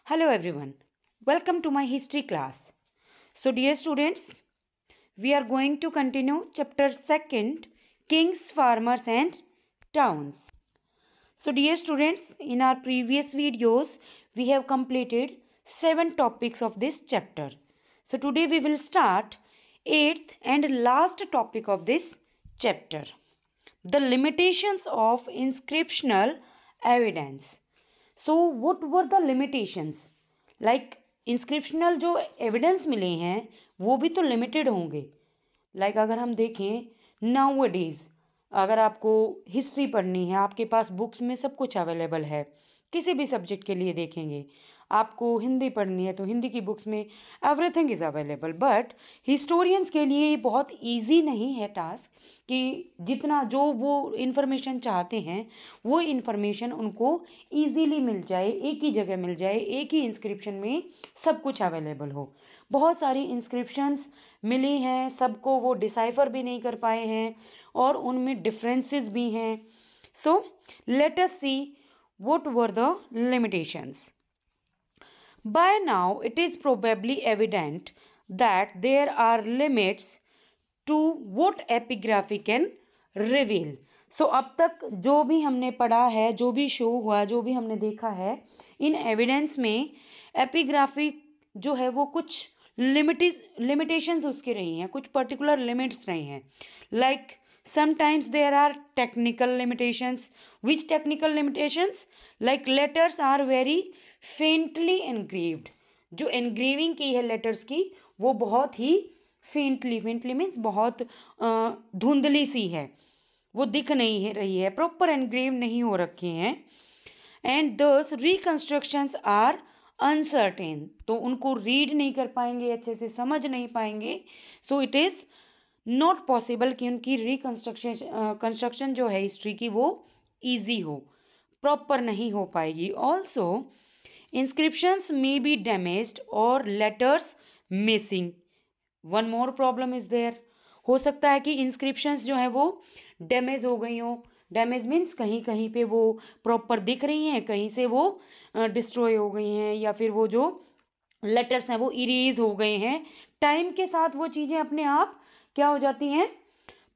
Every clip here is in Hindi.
Hello everyone, welcome to my history class. So dear students, we are going to continue chapter 2nd, Kings, Farmers and Towns. So dear students, in our previous videos, we have completed 7 topics of this chapter. So today we will start 8th and last topic of this chapter. The limitations of inscriptional evidence. So what were the limitations? Like inscriप्शनल जो एविडेंस मिले हैं वो भी तो लिमिटेड होंगे. लाइक अगर हम देखें नाउ डेज, अगर आपको हिस्ट्री पढ़नी है, आपके पास बुक्स में सब कुछ अवेलेबल है. किसी भी सब्जेक्ट के लिए देखेंगे, आपको हिंदी पढ़नी है तो हिंदी की बुक्स में everything is available. But historians के लिए ये बहुत इजी नहीं है टास्क कि जितना जो वो इन्फॉर्मेशन चाहते हैं वो इन्फॉर्मेशन उनको इजीली मिल जाए, एक ही जगह मिल जाए, एक ही इंस्क्रिप्शन में सब कुछ अवेलेबल हो. बहुत सारी इंस्क्रिप्शंस मिली हैं, सबको वो डिसाइफर भी नहीं कर पाए हैं और उनमें डिफरेंसेस भी हैं. So let us see what were the limitations. By now it is probably evident that there are limits to what epigraphy can reveal. So अब तक जो भी हमने पढ़ा है, जो भी शो हुआ, जो भी हमने देखा है, इन एविडेंस में एपिग्राफी जो है वो कुछ लिमिटेशंस उसके रही हैं, कुछ पर्टिकुलर लिमिट्स रही हैं. Like sometimes there are technical limitations. Which technical limitations? Like letters are very faintly engraved. जो engraving की है letters की वो बहुत ही faintly means बहुत धुंधली सी है, वो दिख नहीं है रही है, proper engrave नहीं हो रखी हैं. And thus reconstructions are uncertain. तो उनको read नहीं कर पाएंगे, अच्छे से समझ नहीं पाएंगे. So it is not possible कि उनकी कंस्ट्रक्शन जो है हिस्ट्री की वो ईजी हो, प्रॉपर नहीं हो पाएगी. Also inscriptions may be damaged और letters missing. One more problem is there. हो सकता है कि इंस्क्रिप्शंस जो है वो डैमेज हो गई हो. डैमेज मीन्स कहीं कहीं पे वो प्रॉपर दिख रही हैं, कहीं से वो डिस्ट्रॉय हो गई हैं, या फिर वो जो लेटर्स हैं वो इरेज हो गए हैं. टाइम के साथ वो चीज़ें अपने आप क्या हो जाती हैं,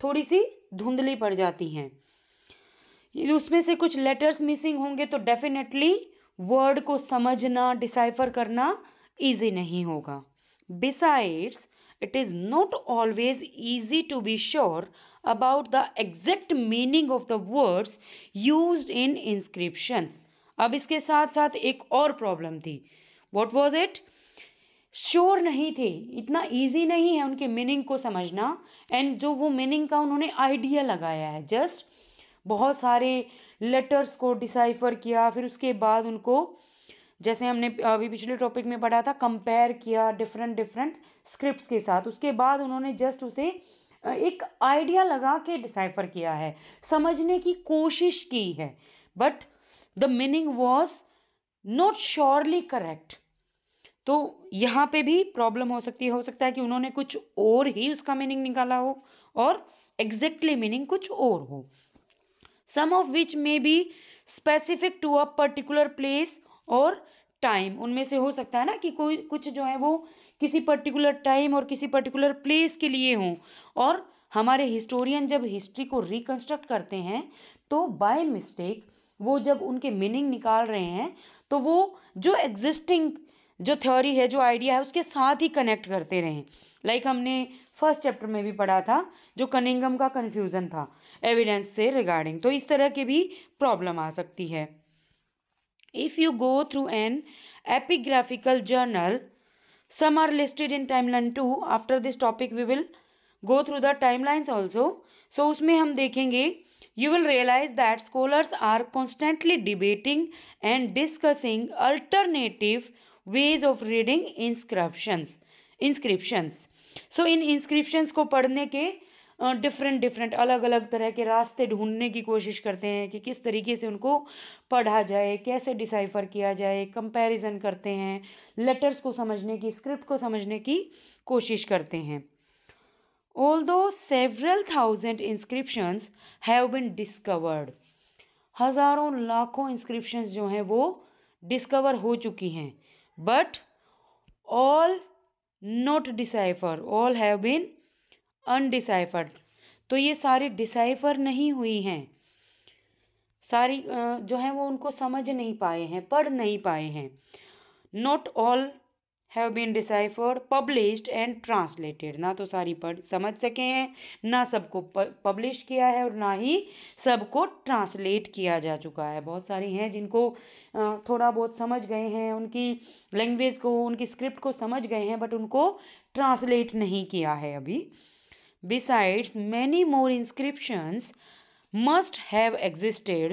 थोड़ी सी धुंधली पड़ जाती हैं. उसमें से कुछ लेटर्स मिसिंग होंगे तो डेफिनेटली वर्ड को समझना, डिसाइफर करना इजी नहीं होगा. Besides it is not always easy to be sure about the exact meaning of the words used in inscriptions. अब इसके साथ साथ एक और प्रॉब्लम थी. What was it? श्योर नहीं थे, इतना इजी नहीं है उनके मीनिंग को समझना. एंड जो वो मीनिंग का उन्होंने आइडिया लगाया है, जस्ट बहुत सारे लेटर्स को डिसाइफर किया, फिर उसके बाद उनको जैसे हमने अभी पिछले टॉपिक में पढ़ा था कंपेयर किया डिफरेंट स्क्रिप्ट्स के साथ. उसके बाद उन्होंने जस्ट उसे एक आइडिया लगा के डिसाइफर किया है, समझने की कोशिश की है, but the meaning was not surely correct. तो यहाँ पे भी प्रॉब्लम हो सकता है कि उन्होंने कुछ और ही उसका मीनिंग निकाला हो और एग्जैक्टली मीनिंग कुछ और हो. Some of which may be specific to a particular place और टाइम. उनमें से हो सकता है ना कि कोई कुछ जो है वो किसी पर्टिकुलर टाइम और किसी पर्टिकुलर प्लेस के लिए हों. और हमारे हिस्टोरियन जब हिस्ट्री को रिकन्स्ट्रक्ट करते हैं तो बाय मिस्टेक वो जब उनके मीनिंग निकाल रहे हैं तो वो जो एग्जिस्टिंग जो थ्योरी है, जो आइडिया है, उसके साथ ही कनेक्ट करते रहें. लाइक हमने फर्स्ट चैप्टर में भी पढ़ा था जो कनिंगम का कन्फ्यूज़न था एविडेंस से रिगार्डिंग. तो इस तरह की भी प्रॉब्लम आ सकती है. If you go through an epigraphical journal, some are listed in timeline 2. After this topic we will go through the timelines also. So उसमें हम देखेंगे, you will realize that scholars are constantly debating and discussing alternative ways of reading inscriptions. So in inscriptions को पढ़ने के डिफरेंट अलग अलग तरह के रास्ते ढूंढने की कोशिश करते हैं कि किस तरीके से उनको पढ़ा जाए, कैसे डिसाइफर किया जाए, कंपैरिजन करते हैं, लेटर्स को समझने की, स्क्रिप्ट को समझने की कोशिश करते हैं. Although several thousand inscriptions have been discovered, हज़ारों लाखों इंस्क्रिप्शंस जो हैं वो डिस्कवर हो चुकी हैं. but all not decipher, all have been undeciphered। तो ये सारी डिसाइफर नहीं हुई हैं, सारी जो है वो उनको समझ नहीं पाए हैं, पढ़ नहीं पाए हैं। Not all have been deciphered, published and translated, ना तो सारी पढ़ समझ सके हैं, ना सबको पब्लिश किया है और ना ही सबको ट्रांसलेट किया जा चुका है। बहुत सारी हैं जिनको थोड़ा बहुत समझ गए हैं, उनकी लैंग्वेज को, उनकी स्क्रिप्ट को समझ गए हैं, बट उनको ट्रांसलेट नहीं किया है अभी। Besides many more inscriptions must have existed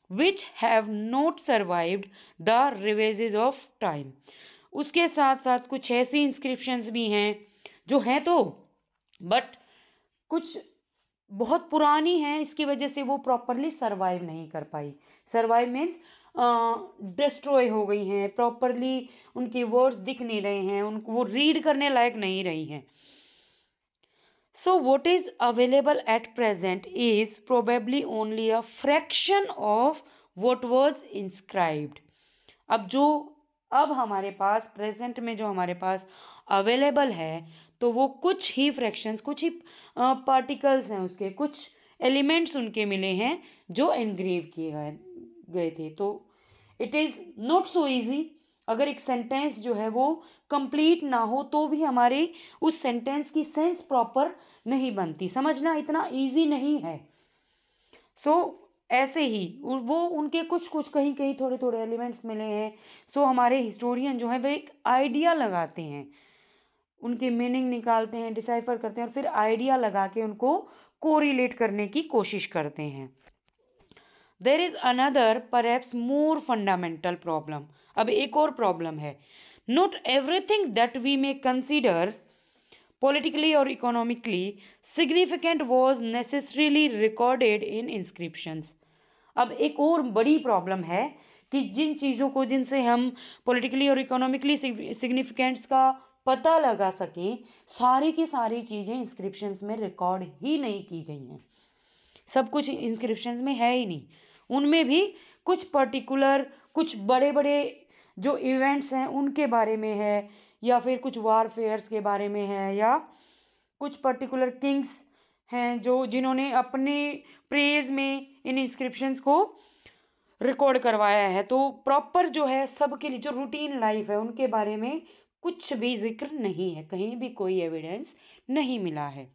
which have not survived the ravages of time। उसके साथ साथ कुछ ऐसी इंस्क्रिप्शंस भी हैं जो हैं तो बट कुछ बहुत पुरानी हैं, इसकी वजह से वो प्रॉपरली सर्वाइव नहीं कर पाई। सर्वाइव मीन्स डिस्ट्रॉय हो गई हैं, प्रॉपरली उनके वर्ड्स दिख नहीं रहे हैं, उनको वो रीड करने लायक नहीं रही हैं। So what is available at present is probably only a fraction of what was inscribed। अब हमारे पास प्रेजेंट में जो हमारे पास अवेलेबल है तो वो कुछ ही फ्रैक्शंस, कुछ ही पार्टिकल्स हैं, उसके कुछ एलिमेंट्स उनके मिले हैं जो एनग्रेव किए गए थे। तो it is not so easy. अगर एक सेंटेंस जो है वो कंप्लीट ना हो तो भी हमारे उस सेंटेंस की सेंस प्रॉपर नहीं बनती, समझना इतना इजी नहीं है। सो ऐसे ही वो उनके कुछ कुछ कहीं कहीं थोड़े थोड़े एलिमेंट्स मिले हैं। सो हमारे हिस्टोरियन जो है वो एक आइडिया लगाते हैं, उनके मीनिंग निकालते हैं, डिसाइफर करते हैं और फिर आइडिया लगा के उनको कोरिलेट करने की कोशिश करते हैं। There is another perhaps more fundamental problem. अब एक और प्रॉब्लम है। Not everything that we may consider politically or economically significant was necessarily recorded in inscriptions। अब एक और बड़ी प्रॉब्लम है कि जिन चीज़ों को, जिनसे हम पॉलिटिकली और इकोनॉमिकली सिग्निफिकेंट्स का पता लगा सकें, सारी की सारी चीज़ें इंस्क्रिप्शंस में रिकॉर्ड ही नहीं की गई हैं। सब कुछ इंस्क्रिप्शंस में है ही नहीं। उनमें भी कुछ पर्टिकुलर, कुछ बड़े बड़े जो इवेंट्स हैं उनके बारे में है, या फिर कुछ वारफेयर्स के बारे में है, या कुछ पर्टिकुलर किंग्स हैं जिन्होंने अपने प्रेज में इन इंस्क्रिप्शंस को रिकॉर्ड करवाया है। तो प्रॉपर जो है सबके लिए जो रूटीन लाइफ है उनके बारे में कुछ भी जिक्र नहीं है, कहीं भी कोई एविडेंस नहीं मिला है।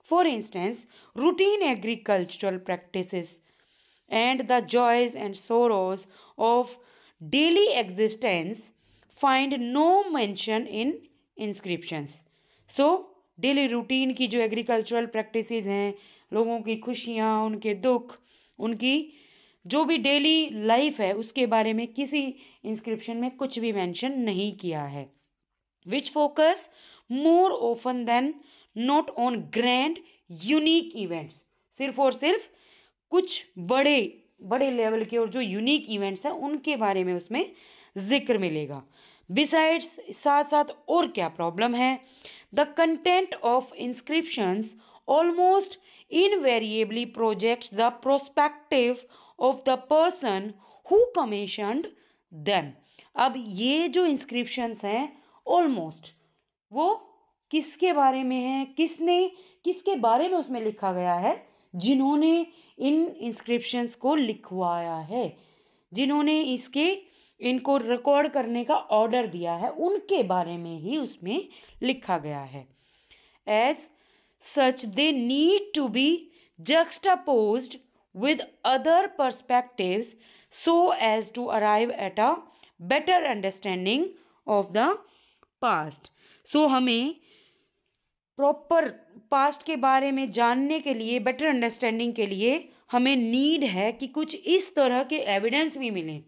For instance routine agricultural practices and the joys and sorrows of daily existence find no mention in inscriptions. So daily routine की जो एग्रीकल्चरल प्रैक्टिसेस हैं, लोगों की खुशियाँ, उनके दुख, उनकी जो भी डेली लाइफ है उसके बारे में किसी इंस्क्रिप्शन में कुछ भी मेंशन नहीं किया है। Which focus more often than not on grand unique events. सिर्फ और सिर्फ कुछ बड़े बड़े लेवल के और जो यूनिक इवेंट्स हैं उनके बारे में उसमें जिक्र मिलेगा। बिसाइड्स, साथ साथ और क्या प्रॉब्लम है, the content of inscriptions almost invariably projects the prospective of the person who commissioned them. अब ये जो इंस्क्रिप्शंस हैं ऑलमोस्ट वो किसके बारे में है, किसके बारे में उसमें लिखा गया है, जिन्होंने इन इंस्क्रिप्शंस को लिखवाया है, जिन्होंने इनको रिकॉर्ड करने का ऑर्डर दिया है, उनके बारे में ही उसमें लिखा गया है। As such they need to be juxtaposed with other perspectives so as to arrive at a better understanding of the past। So हमें प्रॉपर पास्ट के बारे में जानने के लिए, बेटर अंडरस्टैंडिंग के लिए हमें नीड है कि कुछ इस तरह के एविडेंस भी मिलें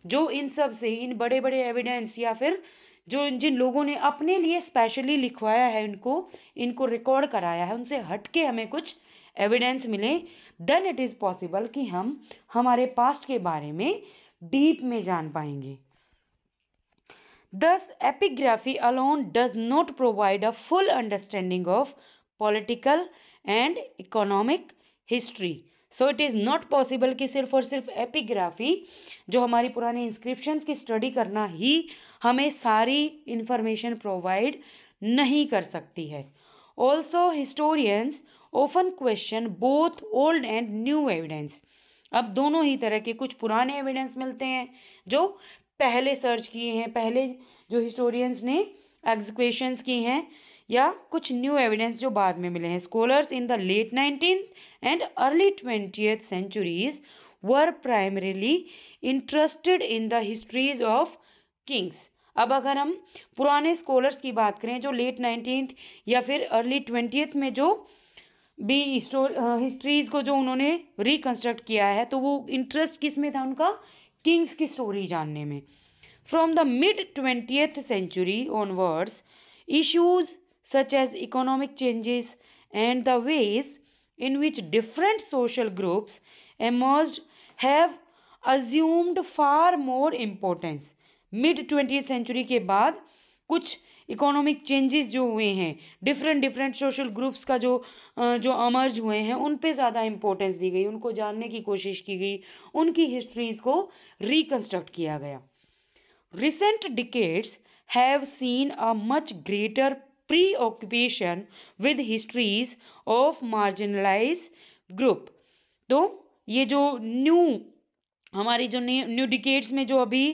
जो इन सब से, इन बड़े बड़े एविडेंस या फिर जो जिन लोगों ने अपने लिए स्पेशली लिखवाया है, इनको रिकॉर्ड कराया है, उनसे हट के हमें कुछ एविडेंस मिले। देन इट इज़ पॉसिबल कि हम हमारे पास्ट के बारे में डीप में जान पाएंगे। Thus, epigraphy alone does not provide a full understanding of political and economic history। So it is not possible कि सिर्फ और सिर्फ एपिग्राफी जो हमारी पुराने इंस्क्रिप्शंस की स्टडी करना ही हमें सारी इंफॉर्मेशन प्रोवाइड नहीं कर सकती है। Also historians often question both old and new evidence. अब दोनों ही तरह के कुछ पुराने एविडेंस मिलते हैं जो पहले सर्च किए हैं, पहले जो हिस्टोरियंस ने एग्जीक्यूशंस की हैं, या कुछ न्यू एविडेंस जो बाद में मिले हैं। Scholars in the late 19th and early 20th centuries were primarily interested in the histories of kings. अब अगर हम पुराने स्कॉलर्स की बात करें जो लेट 19th या फिर अर्ली 20th में जो भी हिस्ट्रीज को जो उन्होंने रिकंस्ट्रक्ट किया है, तो वो इंटरेस्ट किस में था उनका? किंग्स की स्टोरी जानने में। From the mid 20th century onwards issues such as economic changes and the ways in which different social groups emerged have assumed far more importance। Mid 20th century के बाद कुछ इकोनॉमिक चेंजेस जो हुए हैं, डिफरेंट सोशल ग्रुप्स का जो अमर्ज हुए हैं, उन पे ज़्यादा इम्पोर्टेंस दी गई, उनको जानने की कोशिश की गई, उनकी हिस्ट्रीज को रिकंस्ट्रक्ट किया गया। Recent decades have seen a much greater preoccupation with histories of marginalized group। तो ये जो हमारी जो न्यू डिकेड्स में जो अभी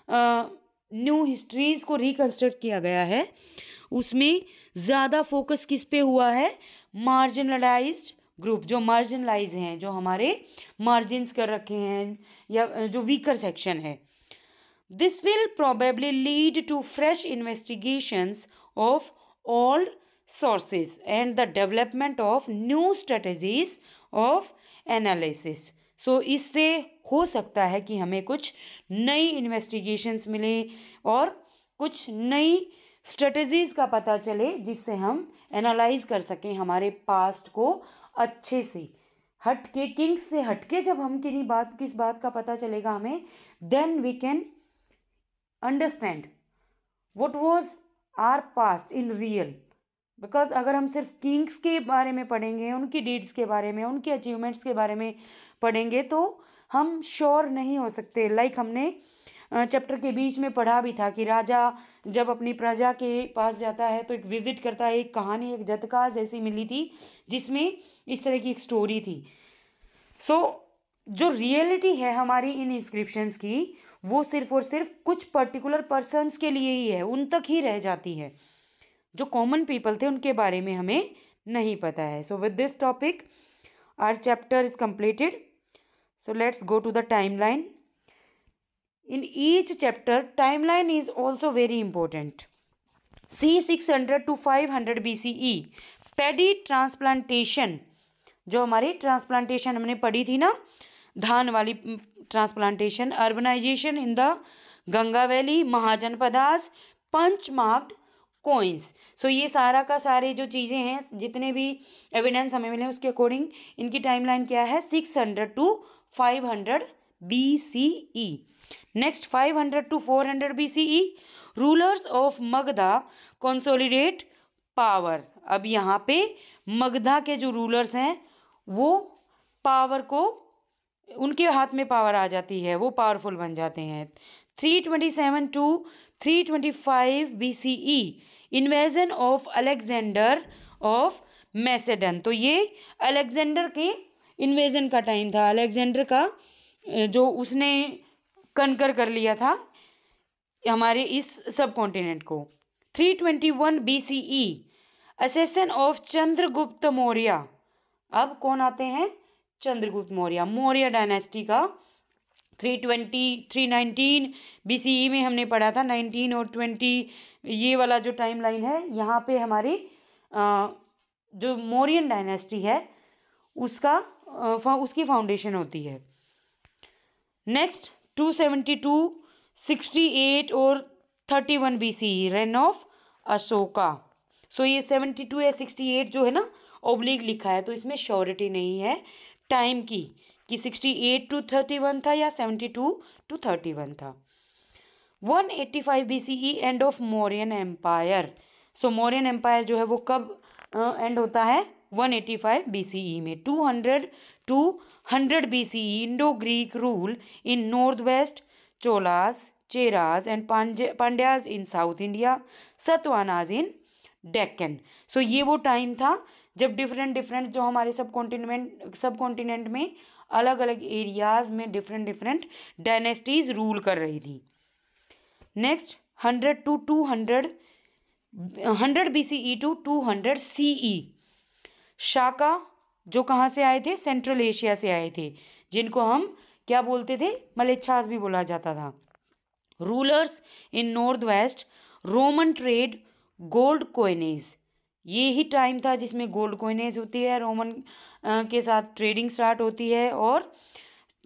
न्यू हिस्ट्रीज को रिकंस्ट्रक्ट किया गया है, उसमें ज़्यादा फोकस किस पे हुआ है? मार्जिनलाइज्ड ग्रुप, जो मार्जिनलाइज हैं, जो हमारे मार्जिन्स कर रखे हैं, या जो वीकर सेक्शन है। This will probably lead to fresh investigations of old sources and the development of new strategies of analysis। So इससे हो सकता है कि हमें कुछ नई इन्वेस्टिगेशंस मिले और कुछ नई स्ट्रेटजीज का पता चले, जिससे हम एनालाइज कर सकें हमारे पास्ट को अच्छे से। हटके, किंग्स से हटके जब हम किस बात का पता चलेगा हमें, then we can understand what was our past in real। Because अगर हम सिर्फ किंग्स के बारे में पढ़ेंगे, उनकी डीड्स के बारे में, उनके अचीवमेंट्स के बारे में पढ़ेंगे, तो हम श्योर नहीं हो सकते। लाइक हमने चैप्टर के बीच में पढ़ा भी था कि राजा जब अपनी प्रजा के पास जाता है तो एक विजिट करता है, एक कहानी, एक जतकाज ऐसी मिली थी जिसमें इस तरह की एक स्टोरी थी। सो जो रियलिटी है हमारी इन इंस्क्रिप्शंस की, वो सिर्फ और सिर्फ कुछ पर्टिकुलर पर्सन्स के लिए ही है, उन तक ही रह जाती है। जो कॉमन पीपल थे उनके बारे में हमें नहीं पता है। So with this topic our chapter is completed. So let's go to the timeline. In each chapter timeline is also very important. C 600 to 500 BCE paddy transplantation, जो हमारी ट्रांसप्लांटेशन हमने पढ़ी थी ना, धान वाली transplantation, urbanization in the Ganga valley, mahajanapadas, punch marked coins. So ये सारा का सारे जो चीज़ें हैं, जितने भी एविडेंस हमें मिले उसके अकॉर्डिंग इनकी टाइमलाइन क्या है? 600 to 500 BCE। Next 500 to 400 BCE rulers of Magadha consolidate power. अब यहाँ पे मगधा के जो रूलर्स हैं वो पावर को, उनके हाथ में पावर आ जाती है, वो पावरफुल बन जाते हैं। 327 to 325 BCE invasion of Alexander of Macedon. तो ये अलेक्जेंडर के इन्वेजन का टाइम था, अलेक्जेंडर का जो उसने कनकर कर लिया था हमारे इस सब कॉन्टिनेंट को। 321 BCE assassin of Chandragupta Maurya. अब कौन आते हैं? चंद्रगुप्त मौर्य, मौर्य डायनेस्टी का। 319 BCE में हमने पढ़ा था, 19 और 20 ये वाला जो टाइम लाइन है, यहाँ पे हमारी जो मौर्यन डायनेस्टी है उसकी फाउंडेशन होती है। नेक्स्ट 272, 68 और 31 BCE रेन ऑफ अशोका। सो ये 72 या 68 जो है ना ओब्लिक लिखा है, तो इसमें श्योरिटी नहीं है टाइम की कि 68 to 31 था या 72 to 31 था। 185 BCE end of Mauryan empire. So Mauryan empire जो है वो कब एंड होता है? 185 BCE में। 200 to 100 BCE Indo Greek rule in north west, Cholas, Cheras and Pandyas in south India, Satavahanas in Deccan. So ये वो टाइम था जब डिफरेंट जो हमारे सब कॉन्टिनेंट में अलग अलग एरियाज में डिफरेंट डायनेस्टीज रूल कर रही थी। Next 100 to 200 100 BCE to 200 CE शाका जो कहाँ से आए थे, सेंट्रल एशिया से आए थे, जिनको हम क्या बोलते थे, मलेच्छास भी बोला जाता था। Rulers in north west, Roman trade, gold coinage, ये ही टाइम था जिसमें गोल्ड कोइनेज होती है, रोमन के साथ ट्रेडिंग स्टार्ट होती है, और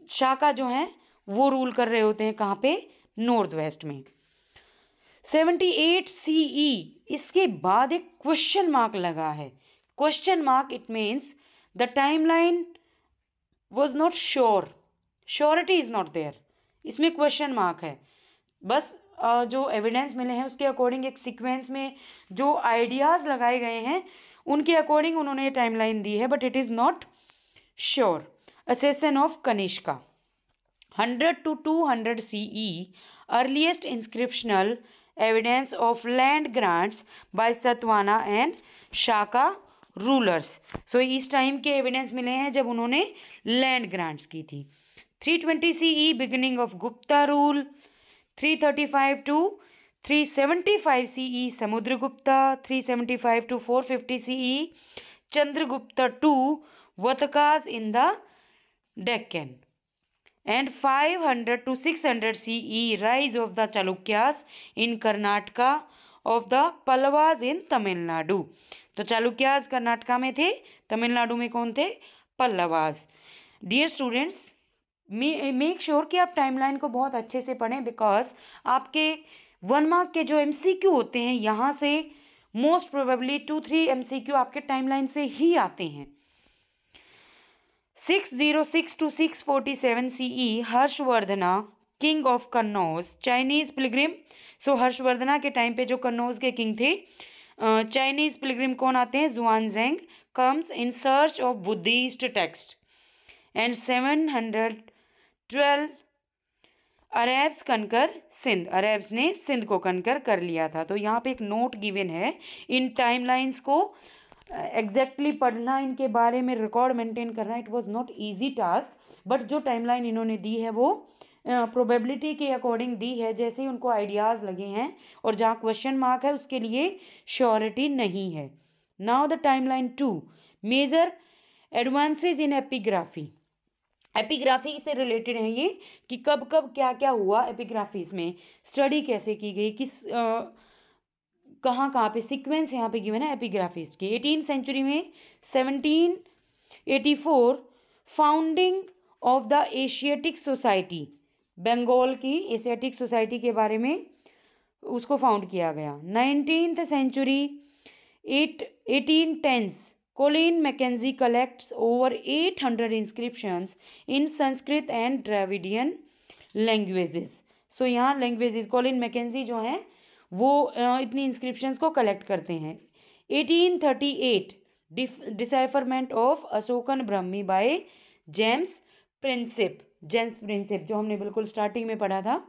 शाका जो हैं वो रूल कर रहे होते हैं कहाँ पे, नॉर्थ वेस्ट में। 78 CE इसके बाद एक क्वेश्चन मार्क लगा है। Question mark it means the timeline was not sure, surety is not there, इसमें क्वेश्चन मार्क है। बस जो एविडेंस मिले हैं उसके अकॉर्डिंग एक सीक्वेंस में जो आइडियाज़ लगाए गए हैं उनके अकॉर्डिंग उन्होंने ये टाइमलाइन दी है, but it is not sure. Accession of Kanishka 100 to 200 CE earliest inscriptional evidence of land grants by Satavahana and Shaka rulers. So इस टाइम के एविडेंस मिले हैं जब उन्होंने लैंड ग्रांट्स की थी। 320 CE beginning of Gupta rule, 335 to 375 CE Samudragupta, 375 to 450 CE Chandragupta II Vakatakas in the Deccan, and 500 to 600 CE rise of the Chalukyas in Karnataka of the Pallavas in Tamil Nadu. तो चालुक्यास कर्नाटका में थे, तमिलनाडु में कौन थे, Pallavas. Dear students, make sure कि आप टाइमलाइन को बहुत अच्छे से पढ़ें, बिकॉज आपके 1 मार्क के जो MCQ होते हैं यहाँ से मोस्ट प्रोबेबली 2-3 MCQ आपके टाइमलाइन से ही आते हैं। 606 to 647 CE Harshavardhana king of Kannauj Chinese pilgrim. So Harshavardhana के टाइम पे जो कन्नौज के किंग थे, चाइनीज पिलग्रिम कौन आते हैं, Xuanzang comes in search of Buddhist text. And 712 Arabs conquer Sindh, Arabs ने सिंध को कनकर कर लिया था। तो यहाँ पे एक नोट गिवन है, इन टाइमलाइंस को एग्जैक्टली पढ़ना, इनके बारे में रिकॉर्ड मेंटेन करना, it was not easy task, but जो टाइमलाइन इन्होंने दी है वो प्रोबेबिलिटी के अकॉर्डिंग दी है, जैसे ही उनको आइडियाज़ लगे हैं, और जहाँ क्वेश्चन मार्क है उसके लिए श्योरिटी नहीं है। Now the timeline 2 major advances in epigraphy. Epigraphy से रिलेटेड है ये कि कब कब क्या क्या हुआ एपिग्राफीज में, स्टडी कैसे की गई, किस कहाँ पे सीक्वेंस यहाँ पे गिवन है एपिग्राफीज के। 18th सेंचुरी में 1784 founding of the Asiatic Society, Bengal की एशियाटिक सोसाइटी के बारे में उसको फाउंड किया गया। 19th century 1810s Colin Mackenzie collects over 800 inscriptions in Sanskrit and Dravidian languages. So यहाँ लैंग्वेजेस कोलिन मैकेंजी जो हैं वो इतनी इंस्क्रिप्शंस को कलेक्ट करते हैं। 1838 डिसाइफरमेंट of Ashokan Brahmi by James Prinsep, जो हमने बिल्कुल स्टार्टिंग में पढ़ा था।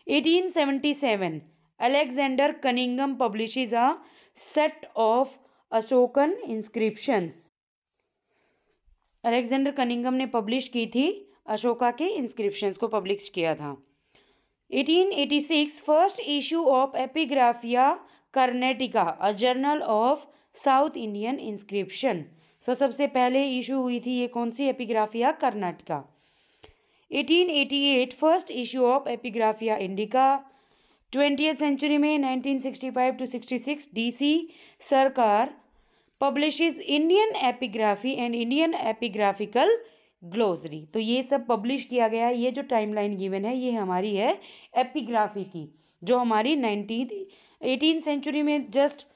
1877 Alexander Cunningham publishes a set of Ashokan inscriptions. Alexander Cunningham ने पब्लिश की थी अशोका के इंस्क्रिप्शंस को पब्लिश किया था। 1886 first issue of Epigraphia Carnatica a journal of South Indian inscription. So सबसे पहले इशू हुई थी ये कौन सी, Epigraphia Karnataka. 1888 first issue of Epigraphia Indica. 20th century में 1965 to 66 DC Sircar publishes Indian epigraphy and Indian epigraphical glossary. तो ये सब पब्लिश किया गया है। ये जो टाइमलाइन गिवन है ये हमारी है एपिग्राफी की, जो हमारी 18th सेंचुरी में जस्ट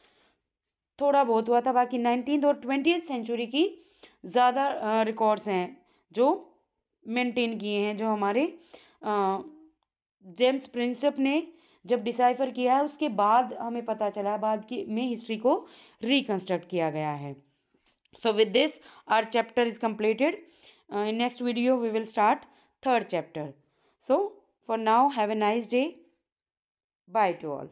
थोड़ा बहुत हुआ था, बाकी 19th और 20th सेंचुरी की ज़्यादा रिकॉर्ड्स हैं जो मेंटेन किए हैं, जो हमारे जेम्स प्रिंसिप ने जब डिसाइफर किया है उसके बाद हमें पता चला, बाद की में हिस्ट्री को रिकंस्ट्रक्ट किया गया है। So with this, our chapter is completed. In next video, we will start third chapter. So for now, have a nice day. Bye to all.